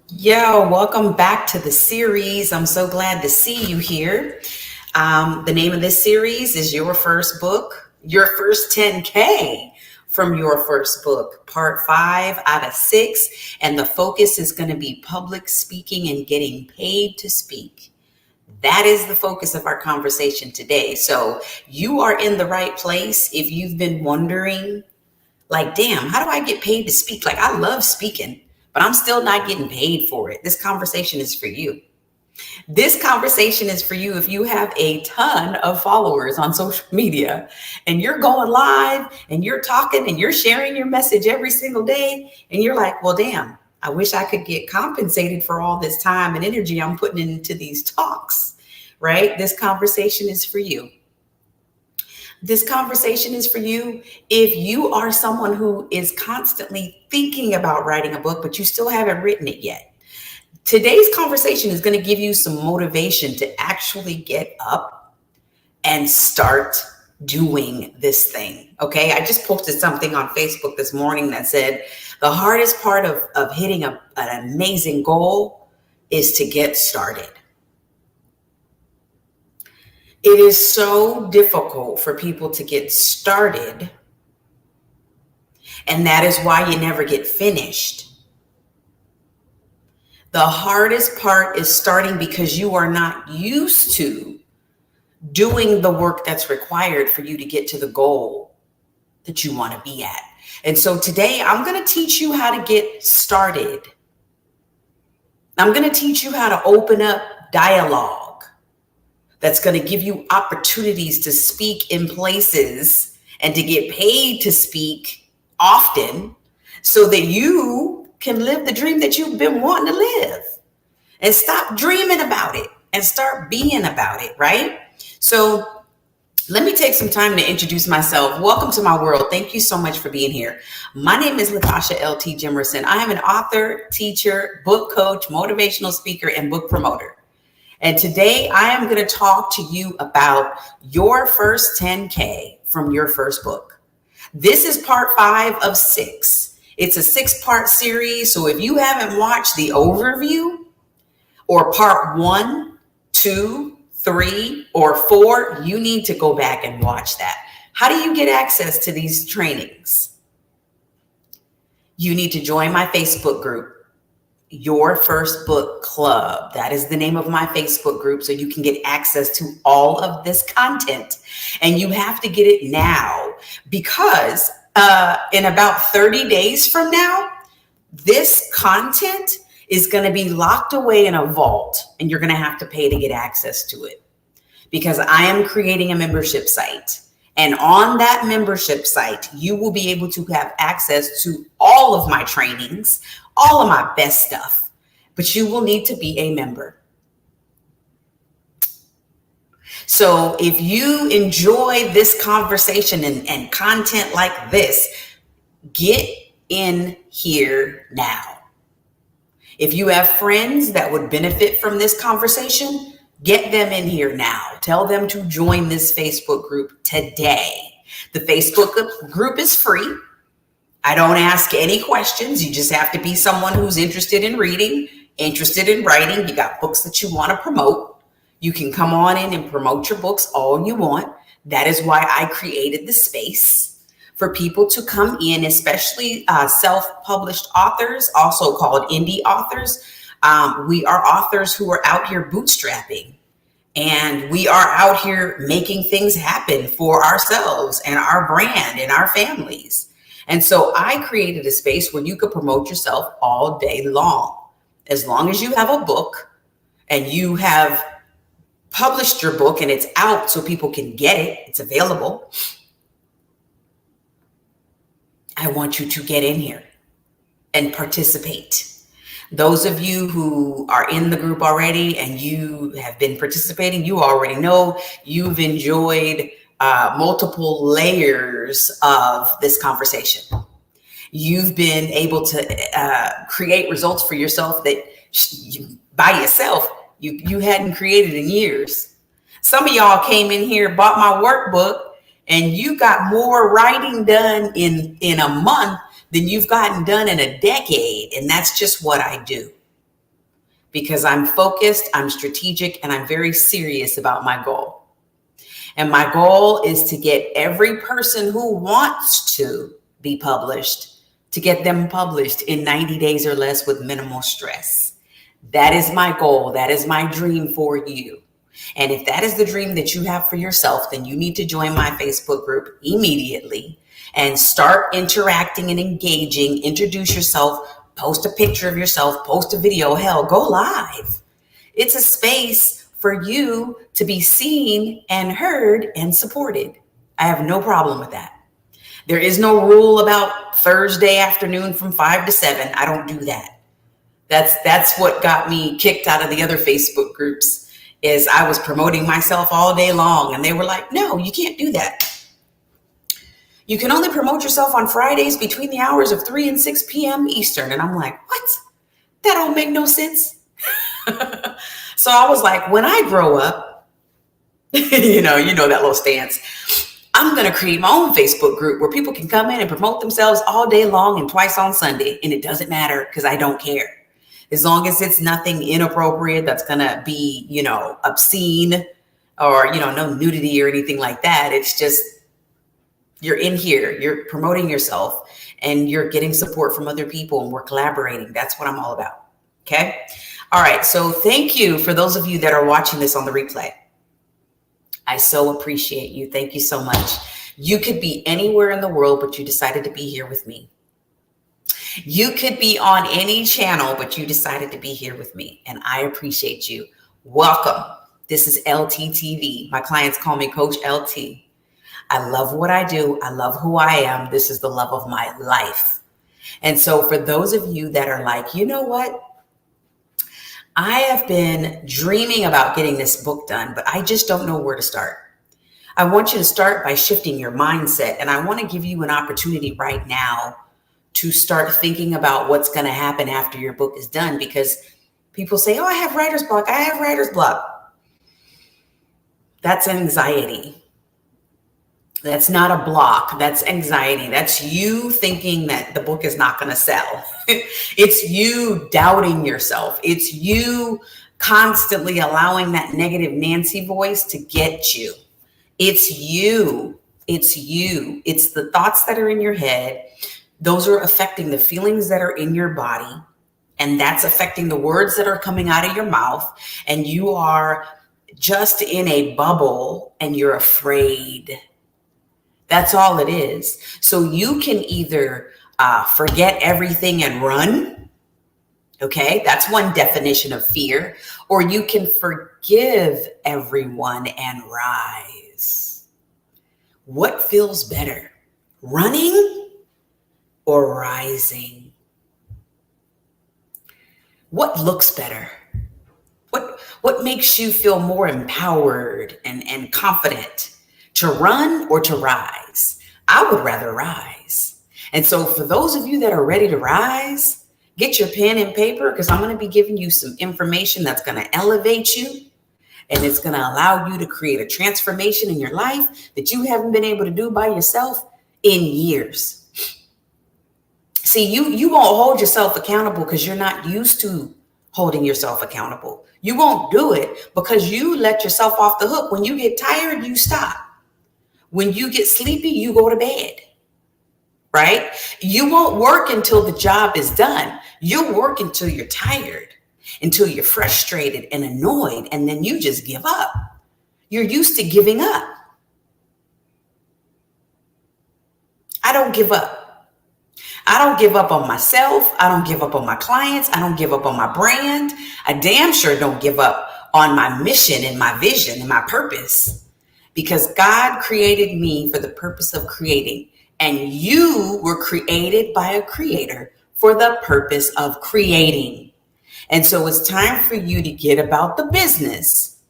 Yo, welcome back to the series. I'm so glad to see you here. The name of this series is Your First Book, Your First 10K from Your First Book, part 5 out of 6. And the focus is going to be public speaking and getting paid to speak. That is the focus of our conversation today. So you are in the right place if you've been wondering, like, damn, how do I get paid to speak? Like, I love speaking, but I'm still not getting paid for it. This conversation is for you. This conversation is for you if you have a ton of followers on social media and you're going live and you're talking and you're sharing your message every single day. And you're like, well, damn, I wish I could get compensated for all this time and energy I'm putting into these talks, right? This conversation is for you. This conversation is for you if you are someone who is constantly thinking about writing a book, but you still haven't written it yet. Today's conversation is going to give you some motivation to actually get up and start doing this thing. Okay. I just posted something on Facebook this morning that said the hardest part of hitting an amazing goal is to get started. It is so difficult for people to get started, and that is why you never get finished. The hardest part is starting because you are not used to doing the work that's required for you to get to the goal that you want to be at. And so today I'm going to teach you how to get started. I'm going to teach you how to open up dialogue that's going to give you opportunities to speak in places and to get paid to speak often so that you can live the dream that you've been wanting to live, and stop dreaming about it and start being about it, right? So let me take some time to introduce myself. Welcome to my world. Thank you so much for being here. My name is Latasha L.T. Jimerson. I am an author, teacher, book coach, motivational speaker, and book promoter. And today I am going to talk to you about your first 10K from your first book. This is part 5 of 6. It's a 6-part series. So if you haven't watched the overview or part 1, 2, 3, or 4, you need to go back and watch that. How do you get access to these trainings? You need to join my Facebook group, Your First Book Club. That is the name of my Facebook group, so you can get access to all of this content. And you have to get it now because in about 30 days from now, this content is going to be locked away in a vault, and you're going to have to pay to get access to it, because I am creating a membership site. And on that membership site, you will be able to have access to all of my trainings, all of my best stuff, but you will need to be a member. So if you enjoy this conversation and content like this, get in here now. If you have friends that would benefit from this conversation, get them in here now. Tell them to join this Facebook group today. The Facebook group is free. I don't ask any questions. You just have to be someone who's interested in reading, interested in writing. You got books that you want to promote. You can come on in and promote your books all you want. That is why I created the space for people to come in, especially self-published authors, also called indie authors. We are authors who are out here bootstrapping, and we are out here making things happen for ourselves and our brand and our families. And so I created a space where you could promote yourself all day long. As long as you have a book and you have published your book and it's out so people can get it, it's available, I want you to get in here and participate. Those of you who are in the group already and you have been participating, you already know you've enjoyed multiple layers of this conversation. You've been able to create results for yourself that by yourself you hadn't created in years. Some of y'all came in here, bought my workbook, and you got more writing done in a month than you've gotten done in a decade. And that's just what I do. because I'm focused, I'm strategic, and I'm very serious about my goal. And my goal is to get every person who wants to be published to get them published in 90 days or less with minimal stress. That is my goal. That is my dream for you. And if that is the dream that you have for yourself, then you need to join my Facebook group immediately and start interacting and engaging. Introduce yourself, post a picture of yourself, post a video, hell, go live. It's a space for you to be seen and heard and supported. I have no problem with that. There is no rule about Thursday afternoon from 5 to 7. I don't do that. That's what got me kicked out of the other Facebook groups, is I was promoting myself all day long, and they were like, no, you can't do that. You can only promote yourself on Fridays between the hours of 3 and 6 p.m. Eastern. And I'm like, what? That don't make no sense. So I was like, when I grow up, you know that little stance, I'm going to create my own Facebook group where people can come in and promote themselves all day long and twice on Sunday. And it doesn't matter because I don't care. As long as it's nothing inappropriate that's going to be, obscene or, no nudity or anything like that. It's just, you're in here, you're promoting yourself and you're getting support from other people and we're collaborating. That's what I'm all about. Okay. All right. So thank you for those of you that are watching this on the replay. I so appreciate you. Thank you so much. You could be anywhere in the world, but you decided to be here with me. You could be on any channel, but you decided to be here with me. And I appreciate you. Welcome. This is LTTV. My clients call me Coach LT. I love what I do. I love who I am. This is the love of my life. And so for those of you that are like, you know what? I have been dreaming about getting this book done, but I just don't know where to start. I want you to start by shifting your mindset. And I want to give you an opportunity right now to start thinking about what's going to happen after your book is done, because people say, oh, I have writer's block. I have writer's block. That's anxiety. That's not a block. That's anxiety. That's you thinking that the book is not going to sell. It's you doubting yourself. It's you constantly allowing that negative Nancy voice to get you. It's you. It's you. It's the thoughts that are in your head. Those are affecting the feelings that are in your body. And that's affecting the words that are coming out of your mouth. And you are just in a bubble and you're afraid. That's all it is. So you can either forget everything and run. Okay, that's one definition of fear. Or you can forgive everyone and rise. What feels better, running or rising? What looks better? What makes you feel more empowered and confident? To run or to rise? I would rather rise. And so for those of you that are ready to rise, get your pen and paper, because I'm going to be giving you some information that's going to elevate you. And it's going to allow you to create a transformation in your life that you haven't been able to do by yourself in years. See, you won't hold yourself accountable because you're not used to holding yourself accountable. You won't do it because you let yourself off the hook. When you get tired, you stop. When you get sleepy, you go to bed, right? You won't work until the job is done. You'll work until you're tired, until you're frustrated and annoyed, and then you just give up. You're used to giving up. I don't give up. I don't give up on myself. I don't give up on my clients. I don't give up on my brand. I damn sure don't give up on my mission and my vision and my purpose. Because God created me for the purpose of creating. And you were created by a creator for the purpose of creating. And so it's time for you to get about the business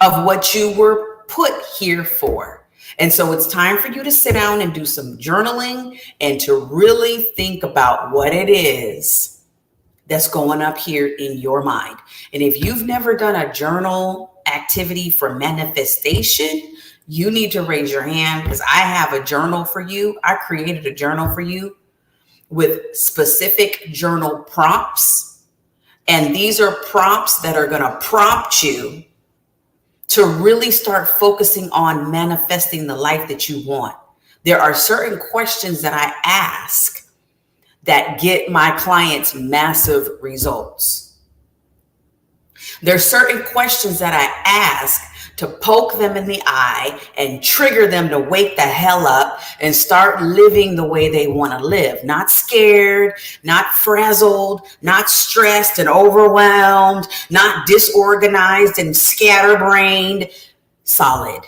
of what you were put here for. And so it's time for you to sit down and do some journaling and to really think about what it is that's going up here in your mind. And if you've never done a journal activity for manifestation, you need to raise your hand, because I have a journal for you. I created a journal for you with specific journal prompts And these are prompts that are going to prompt you to really start focusing on manifesting the life that you want. There are certain questions that I ask that get my clients massive results. There are certain questions that I ask to poke them in the eye and trigger them to wake the hell up and start living the way they want to live. Not scared, not frazzled, not stressed and overwhelmed, not disorganized and scatterbrained. Solid.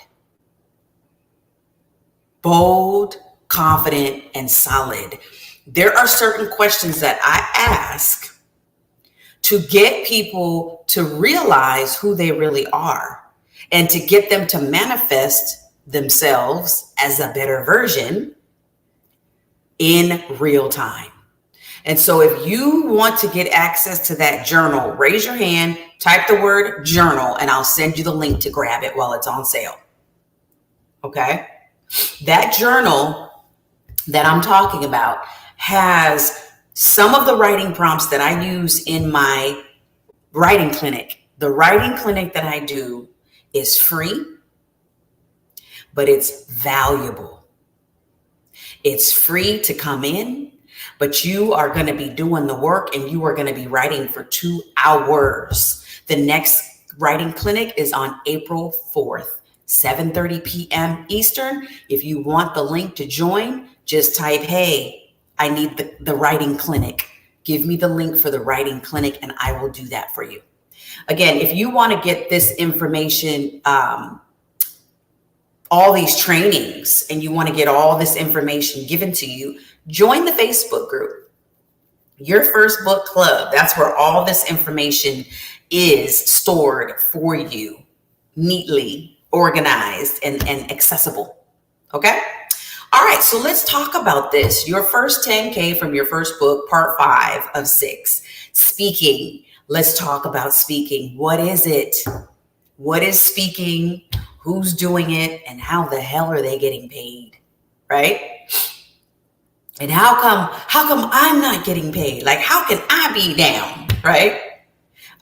Bold, confident, and solid. There are certain questions that I ask to get people to realize who they really are and to get them to manifest themselves as a better version in real time. And so if you want to get access to that journal, raise your hand, type the word journal, and I'll send you the link to grab it while it's on sale. Okay? That journal that I'm talking about has some of the writing prompts that I use in my writing clinic. The writing clinic that I do is free, but it's valuable. It's free to come in, but you are going to be doing the work and you are going to be writing for 2 hours. The next writing clinic is on April 4th, 7:30 p.m. Eastern. If you want the link to join, just type, hey, I need the writing clinic. Give me the link for the writing clinic and I will do that for you. Again, if you want to get this information, all these trainings, and you want to get all this information given to you, join the Facebook group, Your First Book Club. That's where all this information is stored for you, neatly organized and accessible. Okay? All right, so let's talk about this. Your first 10K from your first book, part 5 of 6, speaking. Let's talk about speaking. What is it? What is speaking? Who's doing it? And how the hell are they getting paid? Right? And how come I'm not getting paid? Like, how can I be down? Right?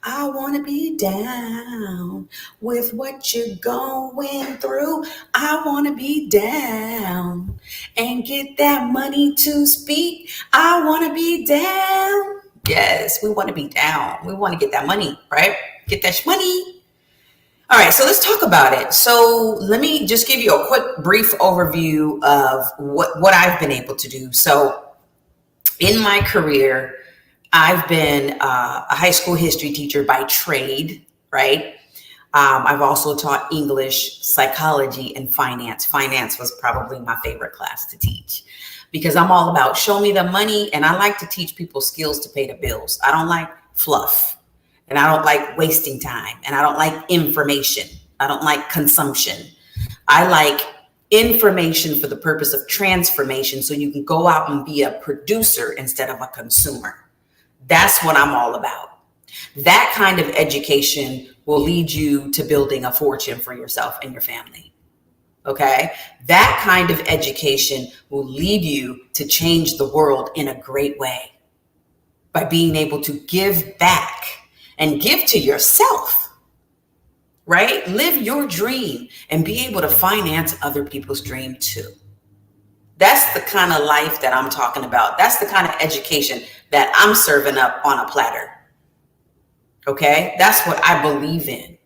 I want to be down with what you're going through. I want to be down and get that money to speak. I want to be down. Yes, we want to be down. We want to get that money, right? Get that money. All right, so let's talk about it. So let me just give you a quick, brief overview of what I've been able to do. So in my career, I've been a high school history teacher by trade, right? I've also taught English, psychology, and finance. Finance was probably my favorite class to teach because I'm all about show me the money, and I like to teach people skills to pay the bills. I don't like fluff, and I don't like wasting time, and I don't like information. I don't like consumption. I like information for the purpose of transformation so you can go out and be a producer instead of a consumer. That's what I'm all about. That kind of education will lead you to building a fortune for yourself and your family. Okay? That kind of education will lead you to change the world in a great way by being able to give back and give to yourself, right? Live your dream and be able to finance other people's dream too. That's the kind of life that I'm talking about. That's the kind of education that I'm serving up on a platter. Okay? That's what I believe in.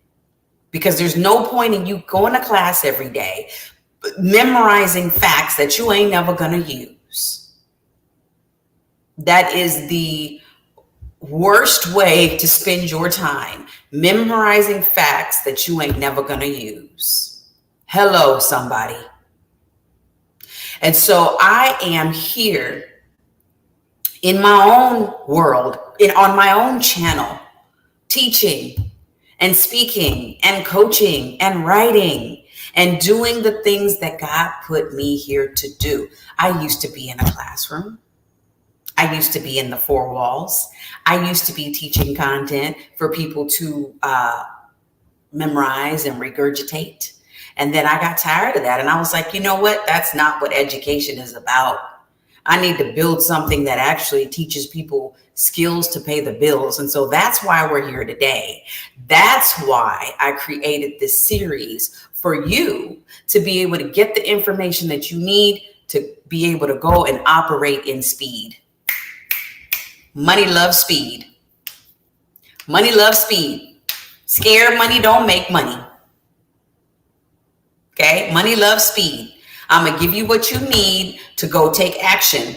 Because there's no point in you going to class every day, memorizing facts that you ain't never going to use. That is the worst way to spend your time, memorizing facts that you ain't never going to use. Hello, somebody. And so I am here in my own world, on my own channel, teaching and speaking and coaching and writing and doing the things that God put me here to do. I used to be in a classroom. I used to be in the 4 walls. I used to be teaching content for people to memorize and regurgitate. And then I got tired of that. And I was like, you know what? That's not what education is about. I need to build something that actually teaches people skills to pay the bills. And so that's why we're here today. That's why I created this series for you to be able to get the information that you need to be able to go and operate in speed. Money loves speed. Money loves speed. Scared money don't make money. Okay? Money loves speed. I'm going to give you what you need to go take action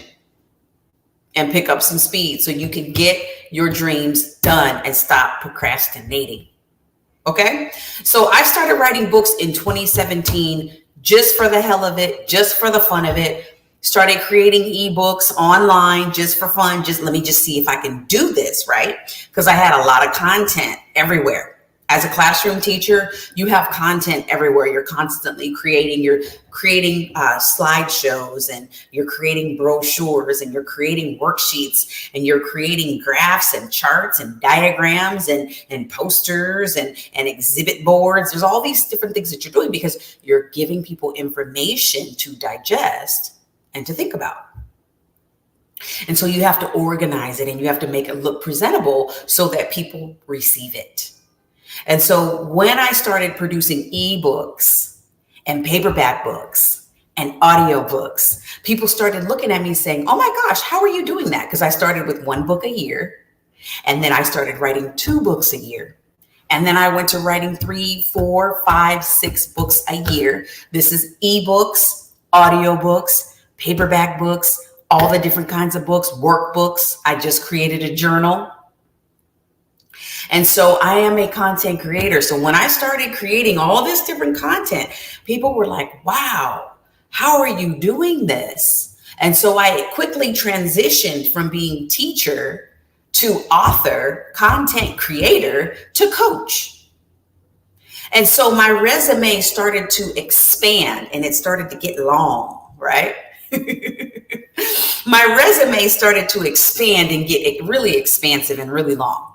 and pick up some speed so you can get your dreams done and stop procrastinating. Okay? So I started writing books in 2017 just for the hell of it, just for the fun of it. Started creating ebooks online just for fun. Just let me just see if I can do this, right? Because I had a lot of content everywhere. As a classroom teacher, you have content everywhere. You're constantly creating. You're creating slideshows, and you're creating brochures, and you're creating worksheets, and you're creating graphs and charts and diagrams and posters and exhibit boards. There's all these different things that you're doing because you're giving people information to digest and to think about. And so you have to organize it, and you have to make it look presentable so that people receive it. And so when I started producing ebooks and paperback books and audio books, people started looking at me saying, oh my gosh, how are you doing that? Because I started with 1 book a year, and then I started writing 2 books a year. And then I went to writing 3, 4, 5, 6 books a year. This is ebooks, audio books, paperback books, all the different kinds of books, workbooks. I just created a journal. And so I am a content creator. So when I started creating all this different content, people were like, wow, how are you doing this? And so I quickly transitioned from being teacher to author, content creator to coach. And so my resume started to expand, and it started to get long, right? My resume started to expand and get really expansive and really long.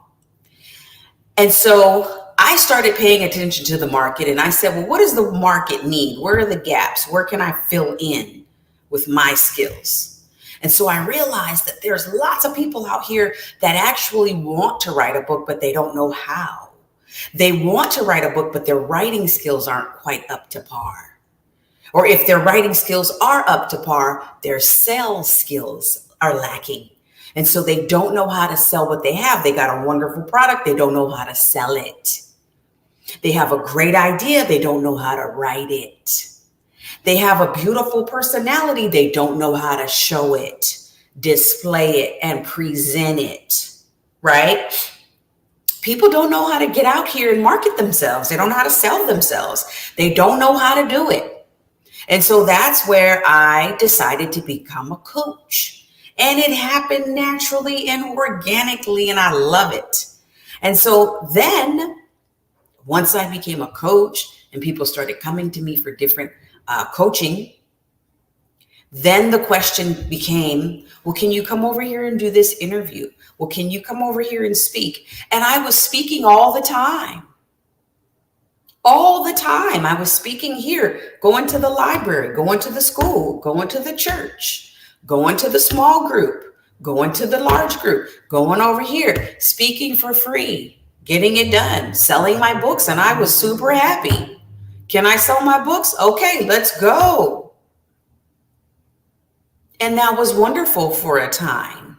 And so I started paying attention to the market, and I said, well, what does the market need? Where are the gaps? Where can I fill in with my skills? And so I realized that there's lots of people out here that actually want to write a book, but they don't know how. They want to write a book, but their writing skills aren't quite up to par. Or if their writing skills are up to par, their sales skills are lacking. And so they don't know how to sell what they have. They got a wonderful product. They don't know how to sell it. They have a great idea. They don't know how to write it. They have a beautiful personality. They don't know how to show it, display it, and present it, right? People don't know how to get out here and market themselves. They don't know how to sell themselves. They don't know how to do it. And so that's where I decided to become a coach. And it happened naturally and organically, and I love it. And so then once I became a coach and people started coming to me for different coaching, then the question became, well, can you come over here and do this interview? Well, can you come over here and speak? And I was speaking all the time. All the time. I was speaking here, going to the library, going to the school, going to the church, going to the small group, going to the large group, going over here, speaking for free, getting it done, selling my books. And I was super happy. Can I sell my books? Okay, let's go. And that was wonderful for a time.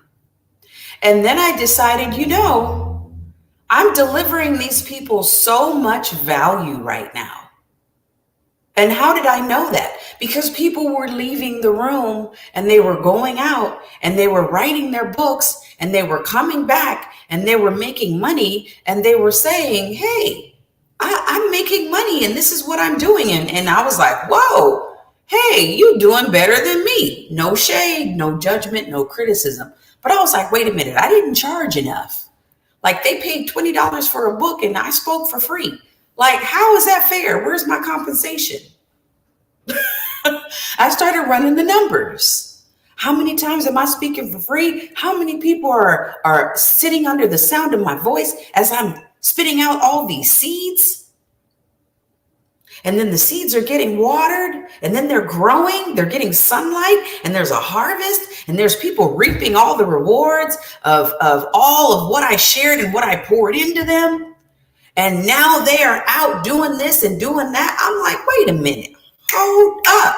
And then I decided, I'm delivering these people so much value right now. And how did I know that? Because people were leaving the room, and they were going out, and they were writing their books, and they were coming back, and they were making money, and they were saying, hey, I'm making money, and this is what I'm doing. And I was like, whoa, hey, you doing better than me. No shade, no judgment, no criticism. But I was like, wait a minute, I didn't charge enough. Like, they paid $20 for a book, and I spoke for free. Like, how is that fair? Where's my compensation? I started running the numbers. How many times am I speaking for free? How many people are sitting under the sound of my voice as I'm spitting out all these seeds? And then the seeds are getting watered, and then they're growing, they're getting sunlight, and there's a harvest, and there's people reaping all the rewards of all of what I shared and what I poured into them. And now they are out doing this and doing that. I'm like, wait a minute, hold up.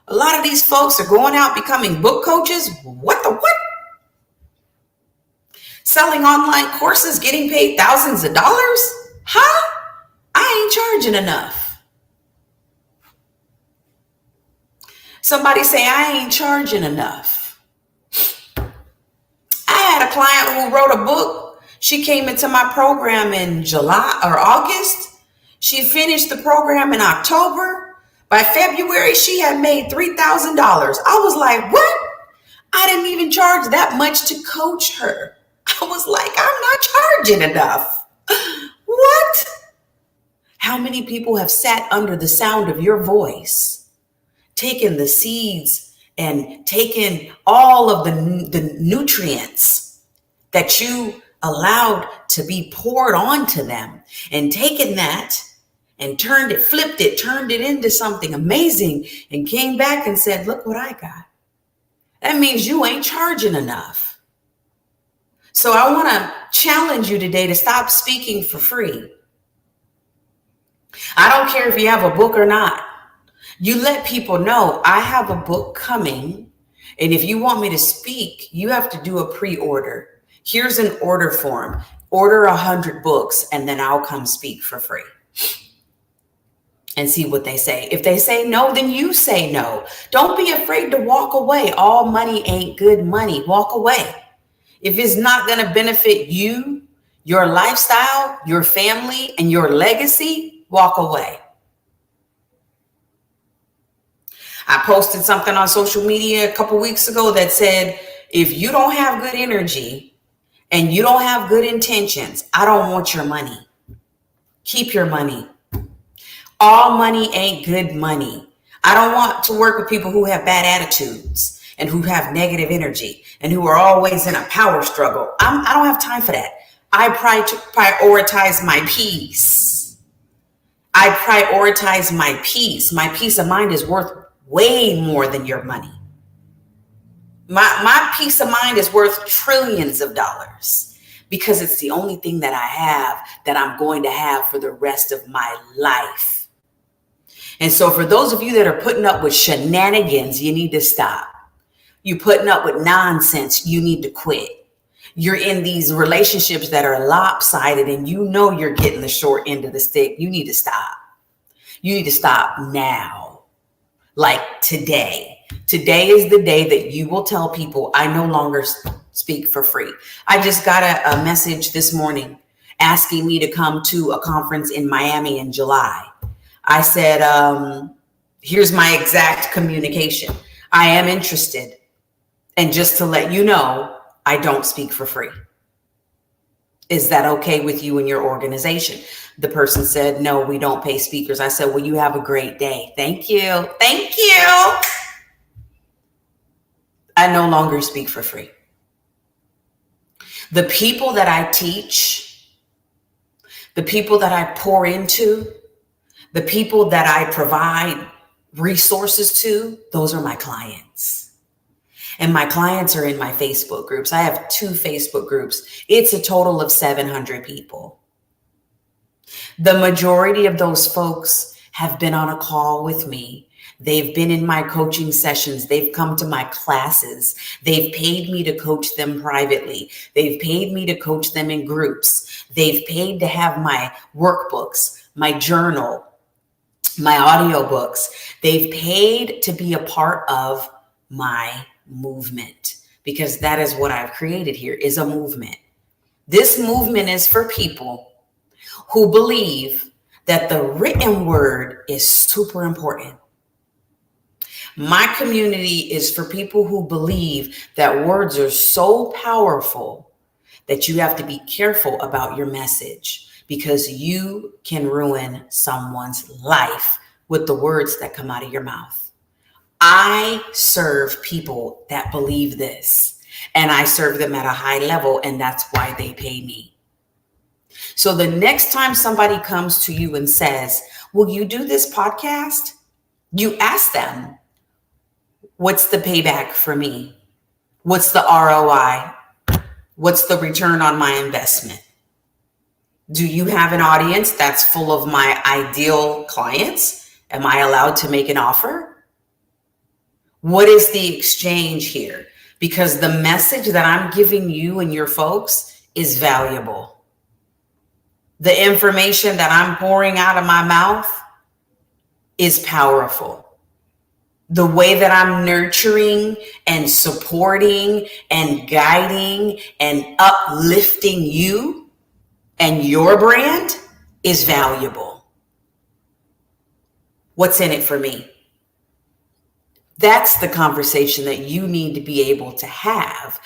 A lot of these folks are going out becoming book coaches. What the what? Selling online courses, getting paid thousands of dollars? Huh? I ain't charging enough. Somebody say, I ain't charging enough. I had a client who wrote a book. She came into my program in July or August. She finished the program in October. By February, she had made $3,000. I was like, what? I didn't even charge that much to coach her. I was like, I'm not charging enough. What? How many people have sat under the sound of your voice, taken the seeds and taken all of the nutrients that you allowed to be poured onto them and taken that and turned it, flipped it, turned it into something amazing and came back and said, look what I got. That means you ain't charging enough. So I want to challenge you today to stop speaking for free. I don't care if you have a book or not. You let people know I have a book coming. And if you want me to speak, you have to do a pre-order. Here's an order form. Order 100 books and then I'll come speak for free. And see what they say. If they say no, then you say no. Don't be afraid to walk away. All money ain't good money. Walk away. If it's not going to benefit you, your lifestyle, your family, and your legacy, walk away. I posted something on social media a couple weeks ago that said, if you don't have good energy and you don't have good intentions, I don't want your money. Keep your money. All money ain't good money. I don't want to work with people who have bad attitudes and who have negative energy and who are always in a power struggle. I don't have time for that. I prioritize my peace. I prioritize my peace. My peace of mind is worth way more than your money. My peace of mind is worth trillions of dollars because it's the only thing that I have that I'm going to have for the rest of my life. And so for those of you that are putting up with shenanigans, you need to stop. You putting up with nonsense, you need to quit. You're in these relationships that are lopsided and you know you're getting the short end of the stick. You need to stop. You need to stop now. Like today. Today is the day that you will tell people, I no longer speak for free. I just got a message this morning asking me to come to a conference in Miami in July. I said, here's my exact communication. I am interested. And just to let you know, I don't speak for free. Is that okay with you and your organization? The person said, no, we don't pay speakers. I said, well, you have a great day. Thank you. Thank you. I no longer speak for free. The people that I teach, the people that I pour into, the people that I provide resources to, those are my clients. And my clients are in my Facebook groups. I have 2 Facebook groups. It's a total of 700 people. The majority of those folks have been on a call with me. They've been in my coaching sessions. They've come to my classes. They've paid me to coach them privately. They've paid me to coach them in groups. They've paid to have my workbooks, my journal, my audiobooks. They've paid to be a part of my movement, because that is what I've created here, is a movement. This movement is for people who believe that the written word is super important. My community is for people who believe that words are so powerful that you have to be careful about your message, because you can ruin someone's life with the words that come out of your mouth. I serve people that believe this, and I serve them at a high level, and that's why they pay me. So the next time somebody comes to you and says, will you do this podcast? You ask them, what's the payback for me? What's the ROI? What's the return on my investment? Do you have an audience that's full of my ideal clients? Am I allowed to make an offer? What is the exchange here? Because the message that I'm giving you and your folks is valuable. The information that I'm pouring out of my mouth is powerful. The way that I'm nurturing and supporting and guiding and uplifting you and your brand is valuable. What's in it for me? That's the conversation that you need to be able to have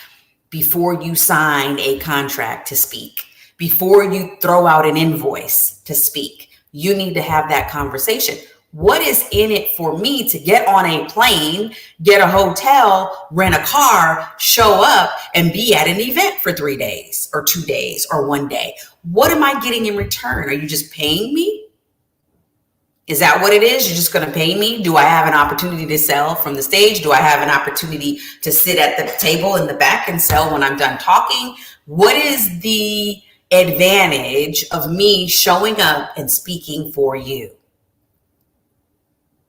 before you sign a contract to speak, before you throw out an invoice to speak. You need to have that conversation. What is in it for me to get on a plane, get a hotel, rent a car, show up, and be at an event for 3 days or 2 days or 1 day? What am I getting in return? Are you just paying me? Is that what it is? You're just going to pay me? Do I have an opportunity to sell from the stage? Do I have an opportunity to sit at the table in the back and sell when I'm done talking? What is the advantage of me showing up and speaking for you?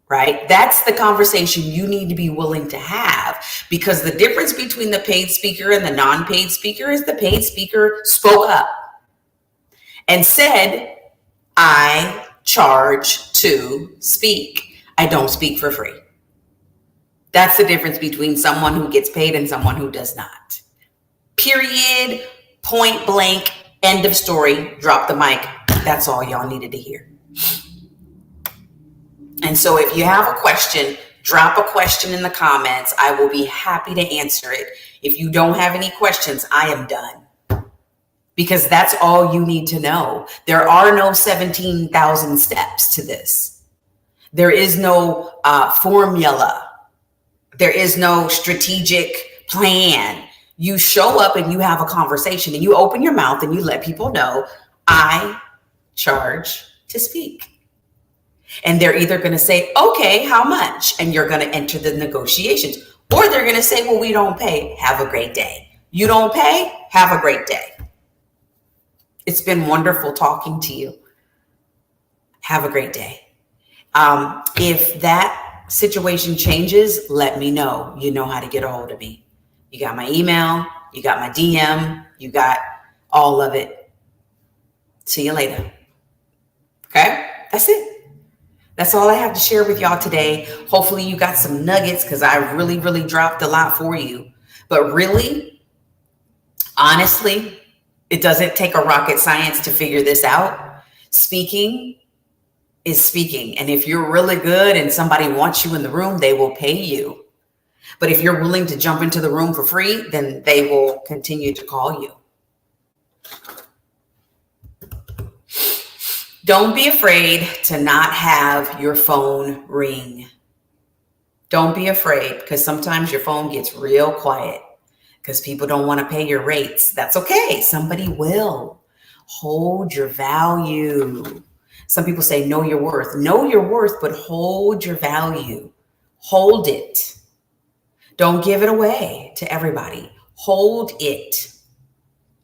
Right? That's the conversation you need to be willing to have, because the difference between the paid speaker and the non-paid speaker is the paid speaker spoke up and said, I charge to speak. I don't speak for free. That's the difference between someone who gets paid and someone who does not. Period. Point blank. End of story. Drop the mic. That's all y'all needed to hear. And so if you have a question, drop a question in the comments. I will be happy to answer it. If you don't have any questions, I am done. Because that's all you need to know. There are no 17,000 steps to this. There is no formula. There is no strategic plan. You show up and you have a conversation and you open your mouth and you let people know, I charge to speak. And they're either going to say, okay, how much? And you're going to enter the negotiations. Or they're going to say, well, we don't pay. Have a great day. You don't pay? Have a great day. It's been wonderful talking to you. Have a great day. If that situation changes, let me know. You know how to get a hold of me. You got my email. You got my DM. You got all of it. See you later. Okay? That's it. That's all I have to share with y'all today. Hopefully you got some nuggets, because I really, really dropped a lot for you. But really, honestly, it doesn't take a rocket science to figure this out. Speaking is speaking. And if you're really good and somebody wants you in the room, they will pay you. But if you're willing to jump into the room for free, then they will continue to call you. Don't be afraid to not have your phone ring. Don't be afraid, because sometimes your phone gets real quiet because people don't want to pay your rates. That's okay. Somebody will. Hold your value. Some people say, know your worth. Know your worth, but hold your value. Hold it. Don't give it away to everybody. Hold it,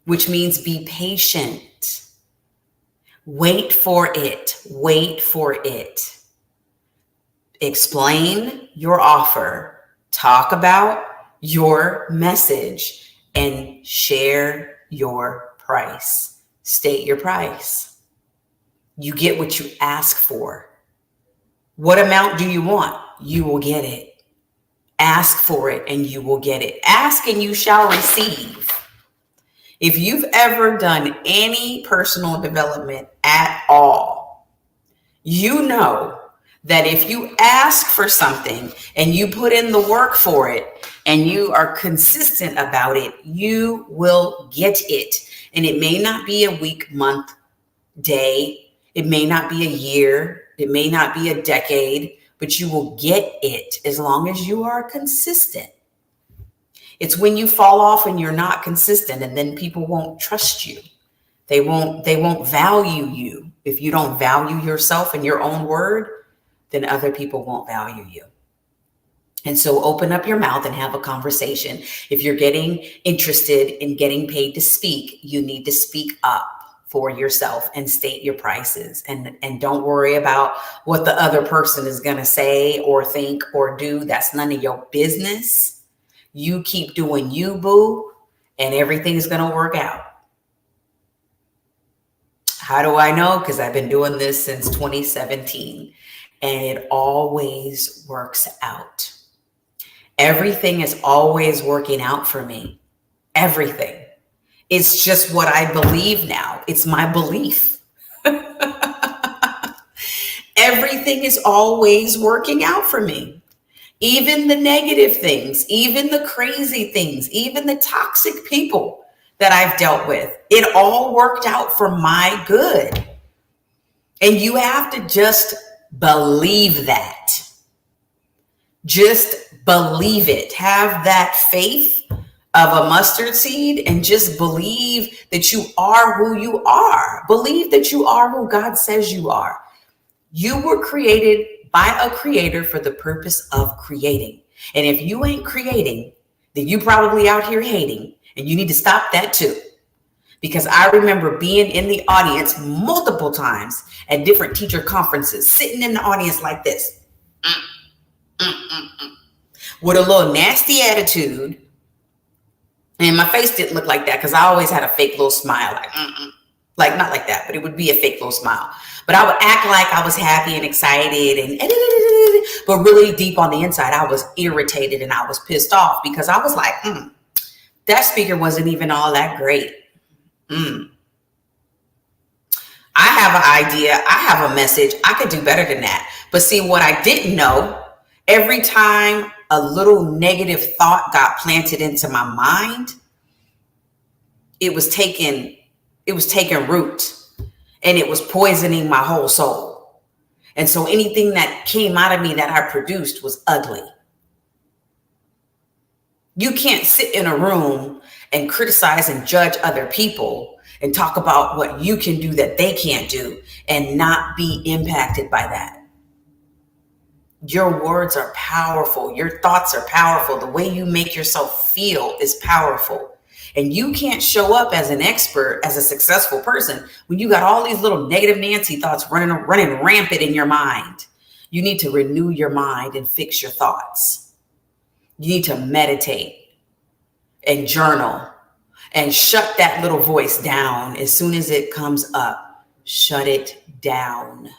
which means be patient. Wait for it. Wait for it. Explain your offer. Talk about your message and share your price. State your price. You get what you ask for. What amount do you want? You will get it. Ask for it and you will get it. Ask and you shall receive. If you've ever done any personal development at all, you know that if you ask for something and you put in the work for it and you are consistent about it, you will get it. And it may not be a week, month, day. It may not be a year. It may not be a decade, but you will get it as long as you are consistent. It's when you fall off and you're not consistent, and then people won't trust you. They won't value you If you don't value yourself and your own word, then other people won't value you. And so open up your mouth and have a conversation. If you're getting interested in getting paid to speak, you need to speak up for yourself and state your prices. And don't worry about what the other person is going to say or think or do. That's none of your business. You keep doing you, boo, and everything's going to work out. How do I know? Because I've been doing this since 2017, and it always works out. Everything is always working out for me. Everything. It's just what I believe now. It's my belief. Everything is always working out for me. Even the negative things, even the crazy things, even the toxic people that I've dealt with. It all worked out for my good. And you have to just believe that. Just believe it. Have that faith of a mustard seed and just believe that you are who you are. Believe that you are who God says you are. You were created by a creator for the purpose of creating. And if you ain't creating, then you probably out here hating, and you need to stop that too. Because I remember being in the audience multiple times at different teacher conferences, sitting in the audience like this. With a little nasty attitude. And my face didn't look like that because I always had a fake little smile. Like not like that, but it would be a fake little smile. But I would act like I was happy and excited, but really deep on the inside, I was irritated and I was pissed off because I was like, that speaker wasn't even all that great. I have an idea. I have a message. I could do better than that. But see, what I didn't know, every time a little negative thought got planted into my mind, it was taking root, and it was poisoning my whole soul. And so anything that came out of me that I produced was ugly. You can't sit in a room and criticize and judge other people and talk about what you can do that they can't do and not be impacted by that. Your words are powerful. Your thoughts are powerful. The way you make yourself feel is powerful. And you can't show up as an expert, as a successful person, when you got all these little negative Nancy thoughts running rampant in your mind. You need to renew your mind and fix your thoughts. You need to meditate and journal and shut that little voice down as soon as it comes up. Shut it down.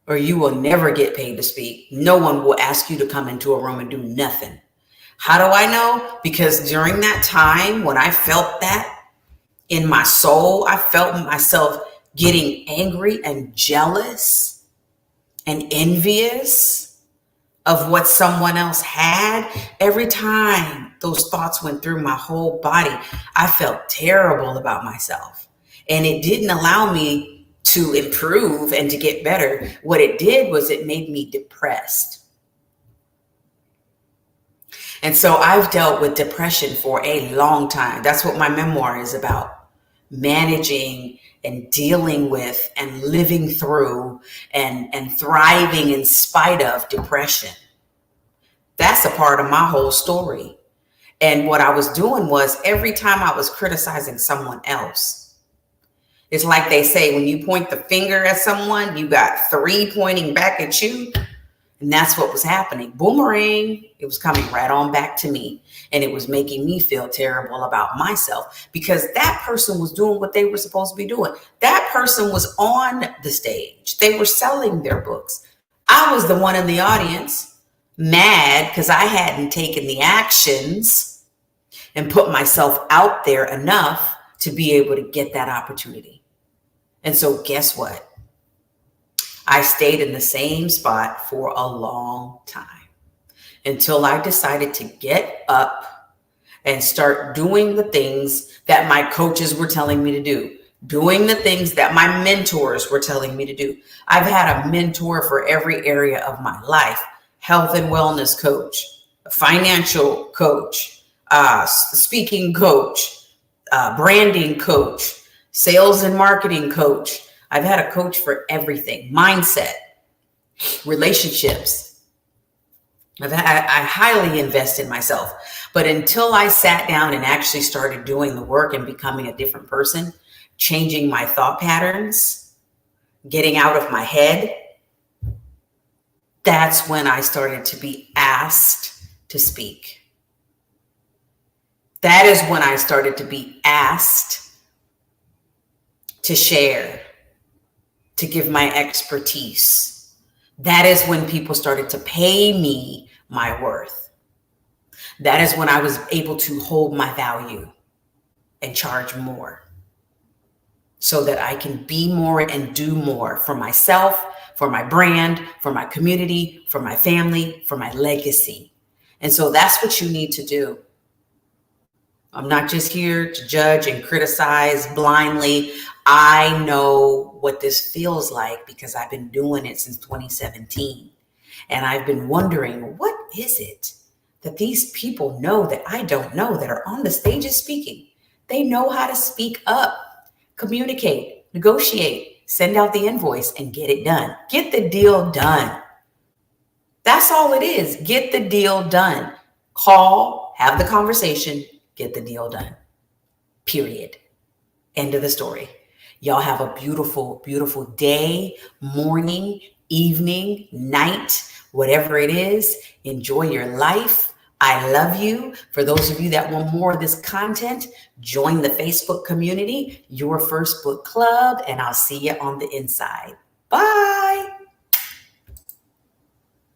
Or you will never get paid to speak. No one will ask you to come into a room and do nothing. How do I know? Because during that time when I felt that in my soul, I felt myself getting angry and jealous and envious of what someone else had. Every time those thoughts went through my whole body, I felt terrible about myself. And it didn't allow me to improve and to get better. What it did was it made me depressed. And so I've dealt with depression for a long time. That's what my memoir is about. Managing and dealing with and living through and thriving in spite of depression. That's a part of my whole story. And what I was doing was every time I was criticizing someone else, it's like they say, when you point the finger at someone, you got three pointing back at you. And that's what was happening. Boomerang. It was coming right on back to me. And it was making me feel terrible about myself because that person was doing what they were supposed to be doing. That person was on the stage. They were selling their books. I was the one in the audience mad because I hadn't taken the actions and put myself out there enough to be able to get that opportunity. And so guess what? I stayed in the same spot for a long time until I decided to get up and start doing the things that my coaches were telling me to do, doing the things that my mentors were telling me to do. I've had a mentor for every area of my life: health and wellness coach, financial coach, speaking coach, branding coach, sales and marketing coach, I've had a coach for everything: mindset, relationships. I highly invest in myself. But until I sat down and actually started doing the work and becoming a different person, changing my thought patterns, getting out of my head, that's when I started to be asked to speak. That is when I started to be asked to share, to give my expertise. That is when people started to pay me my worth. That is when I was able to hold my value and charge more so that I can be more and do more for myself, for my brand, for my community, for my family, for my legacy. And so that's what you need to do. I'm not just here to judge and criticize blindly. I know what this feels like because I've been doing it since 2017. And I've been wondering, what is it that these people know that I don't know that are on the stages speaking? They know how to speak up, communicate, negotiate, send out the invoice, and get it done. Get the deal done. That's all it is. Get the deal done. Call, have the conversation, get the deal done. Period. End of the story. Y'all have a beautiful, beautiful day, morning, evening, night, whatever it is. Enjoy your life. I love you. For those of you that want more of this content, join the Facebook community, Your First Book Club, and I'll see you on the inside. Bye.